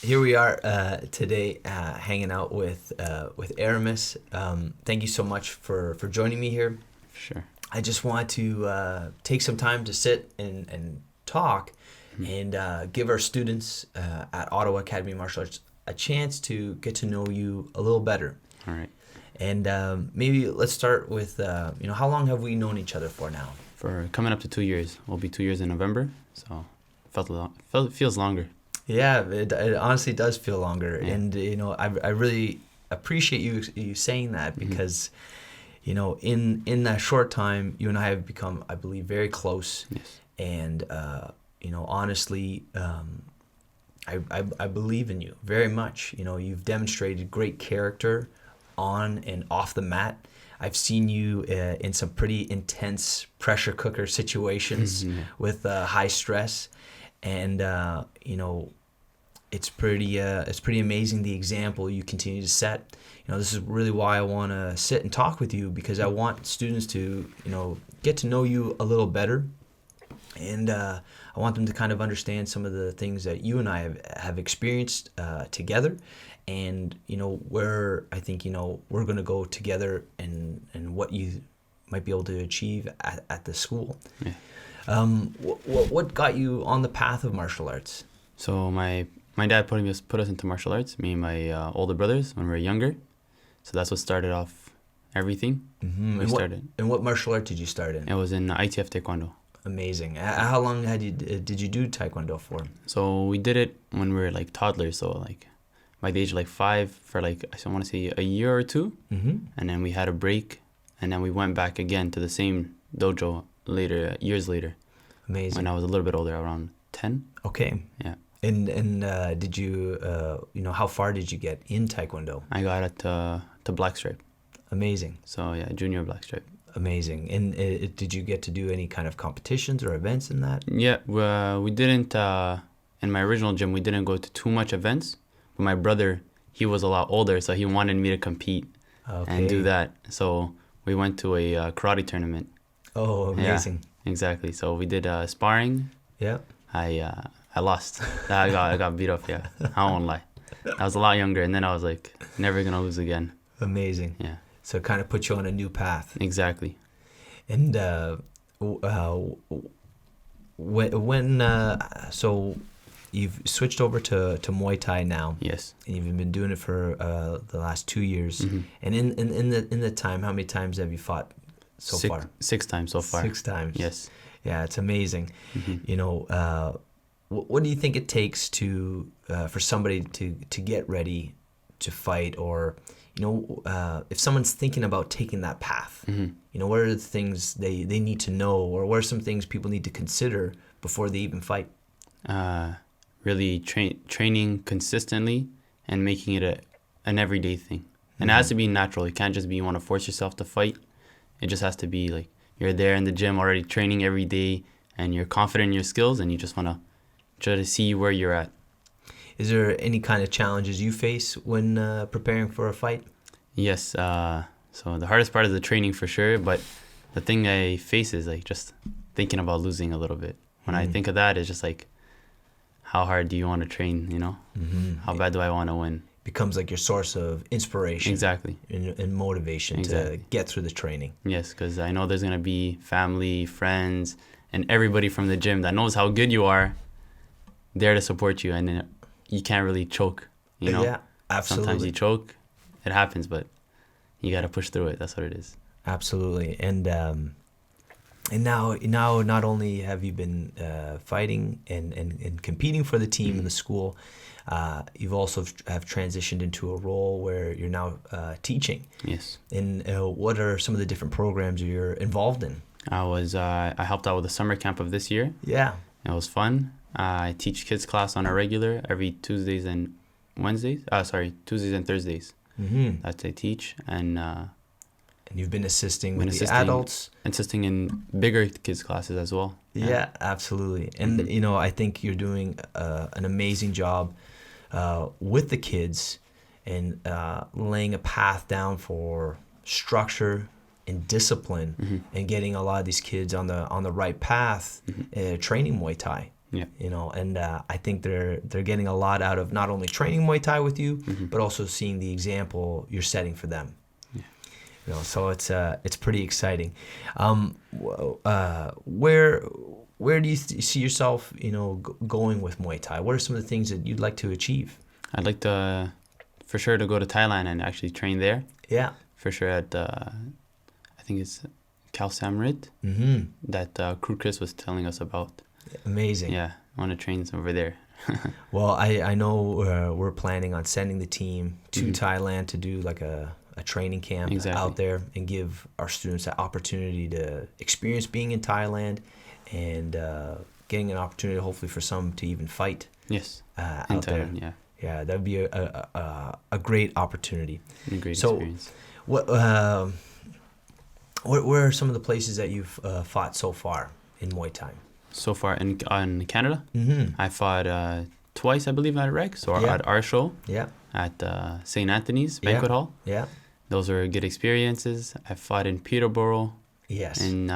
here we are today, hanging out with Aramis. Thank you so much for joining me here. Sure. I just want to take some time to sit and talk and give our students at Ottawa Academy of Martial Arts a chance to get to know you a little better. All right. And maybe let's start with, how long have we known each other for now? For coming up to 2 years. We'll be 2 years in November, so feels longer. Yeah, it honestly does feel longer. Yeah. And, I really appreciate you saying that because, in that short time, you and I have become, I believe, very close. Yes. And, honestly, I believe in you very much. You've demonstrated great character on and off the mat. I've seen you in some pretty intense pressure cooker situations with high stress, and it's pretty amazing the example you continue to set. This is really why I want to sit and talk with you, because I want students to get to know you a little better, and I want them to kind of understand some of the things that you and I have experienced together. And, where I think, we're going to go together and what you might be able to achieve at the school. Yeah. What got you on the path of martial arts? So my dad put us into martial arts, me and my older brothers, when we were younger. So that's what started off everything. Mm-hmm. And what martial art did you start in? It was in ITF Taekwondo. Amazing. How long did you do Taekwondo for? So we did it when we were like toddlers, so like by the age of like 5 for like, I want to say a year or two. Mm-hmm. And then we had a break, and then we went back again to the same dojo years later. Amazing. When I was a little bit older, around 10. Okay. Yeah. And did you, how far did you get in Taekwondo? I got it to black stripe. Amazing. So yeah, junior black stripe. Amazing. And did you get to do any kind of competitions or events in that? Yeah, we didn't, in my original gym, we didn't go to too much events. But my brother, he was a lot older, so he wanted me to compete and do that. So we went to a karate tournament. Oh, amazing. Yeah, exactly. So we did sparring. Yeah. I lost. I got beat up, yeah. I won't lie. I was a lot younger, and then I was like, never going to lose again. Amazing. Yeah. So it kind of put you on a new path. Exactly. And so you've switched over to Muay Thai now. Yes. And you've been doing it for the last 2 years. Mm-hmm. And in the time, how many times have you fought so far? 6 times so far. 6 times. Yes. Yeah, it's amazing. Mm-hmm. What do you think it takes to for somebody to get ready to fight, or if someone's thinking about taking that path? What are the things they need to know, or what are some things people need to consider before they even fight? Really training consistently and making it an everyday thing. And it has to be natural. It can't just be you want to force yourself to fight. It just has to be like you're there in the gym already training every day, and you're confident in your skills, and you just want to try to see where you're at. Is there any kind of challenges you face when preparing for a fight? Yes. So the hardest part is the training for sure, but the thing I face is like just thinking about losing a little bit. When I think of that, it's just like, how hard do you want to train, How bad do I want to win? Becomes like your source of inspiration. Exactly. And motivation to get through the training. Yes, because I know there's going to be family, friends, and everybody from the gym that knows how good you are there to support you, and you can't really choke, Yeah, absolutely. Sometimes you choke. It happens, but you got to push through it. That's what it is. Absolutely. And now not only have you been fighting and competing for the team in the school, you've also have transitioned into a role where you're now teaching. Yes. And what are some of the different programs you're involved in? I helped out with the summer camp of this year. Yeah. It was fun. I teach kids class on a regular every Tuesdays and Thursdays. Mm-hmm. That's I teach. And you've been assisting with the adults. Assisting in bigger kids classes as well. Yeah, absolutely. And, I think you're doing an amazing job with the kids and laying a path down for structure and discipline and getting a lot of these kids on the right path, training Muay Thai. Yeah. You know, and I think they're getting a lot out of not only training Muay Thai with you, but also seeing the example you're setting for them. Yeah. You know, so it's pretty exciting. Where do you see yourself, you know, going with Muay Thai? What are some of the things that you'd like to achieve? I'd like to, for sure, to go to Thailand and actually train there. Yeah. For sure at, I think it's Khao Samrit that Crew Chris was telling us about. Amazing. Yeah, I want to train over there. Well, I know we're planning on sending the team to Thailand to do like a training camp out there and give our students that opportunity to experience being in Thailand and getting an opportunity hopefully for some to even fight. Yes. Out in there. Thailand, yeah. Yeah, that'd be a great opportunity. A great experience. Where are some of the places that you've fought so far in Muay Thai? So far in Canada, I fought twice, I believe, at rec. So at our show, at St. Anthony's Banquet Hall. Yeah. Those were good experiences. I fought in Peterborough. Yes. In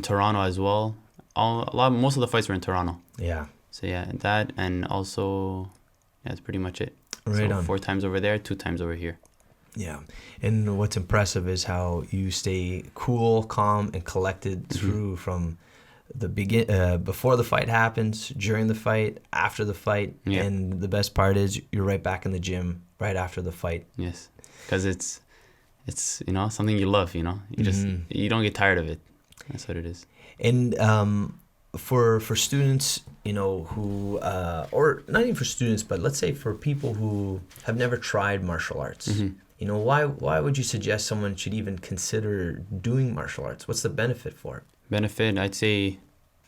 Toronto as well. Most of the fights were in Toronto. Yeah. So yeah, that, and also, that's pretty much it. Right so on. 4 times over there, 2 times over here. Yeah, and what's impressive is how you stay cool, calm, and collected through from the before the fight happens, during the fight, after the fight, and the best part is you're right back in the gym right after the fight. Yes, because it's you know, something you love. You know, you just you don't get tired of it. That's what it is. And for students, you know, who or not even for students, but let's say for people who have never tried martial arts. You know, why would you suggest someone should even consider doing martial arts? What's the benefit for it? Benefit, I'd say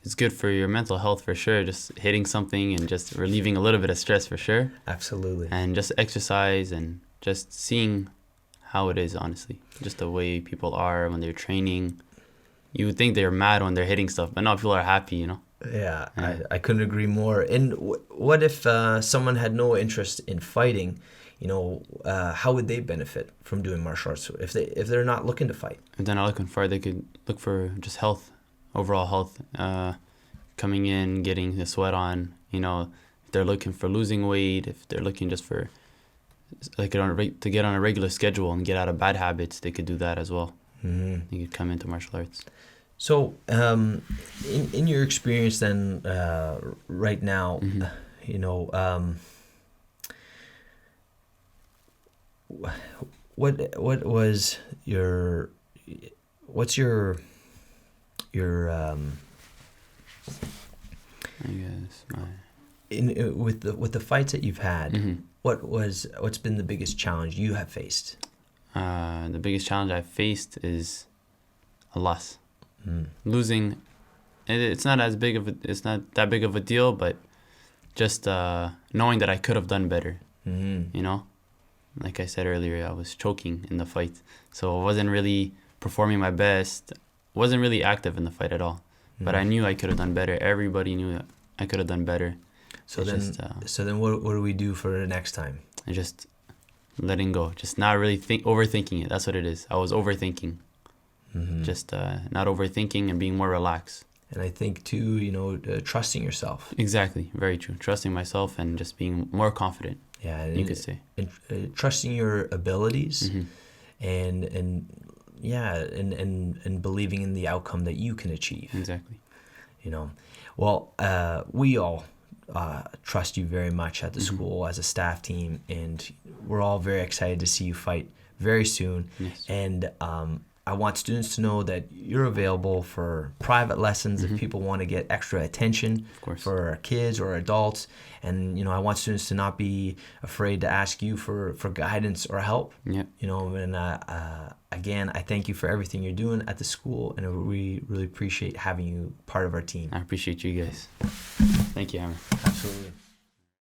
it's good for your mental health for sure. Just hitting something and just relieving a little bit of stress for sure. Absolutely. And just exercise and just seeing how it is, honestly. Just the way people are when they're training. You would think they're mad when they're hitting stuff, but no, people are happy, you know? Yeah. I couldn't agree more. And what if someone had no interest in fighting? You know, how would they benefit from doing martial arts if they're not looking to fight? If they're not looking for it, they could look for just health, overall health, coming in, getting the sweat on. You know, if they're looking for losing weight, if they're looking just for to get on a regular schedule and get out of bad habits, they could do that as well. They could come into martial arts. So, in your experience then, right now, you know. What's your I guess with the fights that you've had, what's been the biggest challenge you have faced? The biggest challenge I've faced is a loss. Losing, it's not that big of a deal, but just knowing that I could have done better. You know, like I said earlier, I was choking in the fight, so I wasn't really performing my best. Wasn't really active in the fight at all. But I knew I could have done better. Everybody knew that I could have done better. So then what do we do for the next time? And just letting go, just not really overthinking it. That's what it is. I was overthinking. Just not overthinking and being more relaxed. And I think too, you know, trusting yourself. Exactly, very true. Trusting myself and just being more confident. Yeah, you could say. And trusting your abilities, and believing in the outcome that you can achieve. Exactly. You know, well, we all trust you very much at the school as a staff team, and we're all very excited to see you fight very soon. Yes. And I want students to know that you're available for private lessons if people want to get extra attention for kids or adults. And, you know, I want students to not be afraid to ask you for guidance or help. Yeah. You know, and again, I thank you for everything you're doing at the school, and we really appreciate having you part of our team. I appreciate you guys. Thank you, Hammer. Absolutely.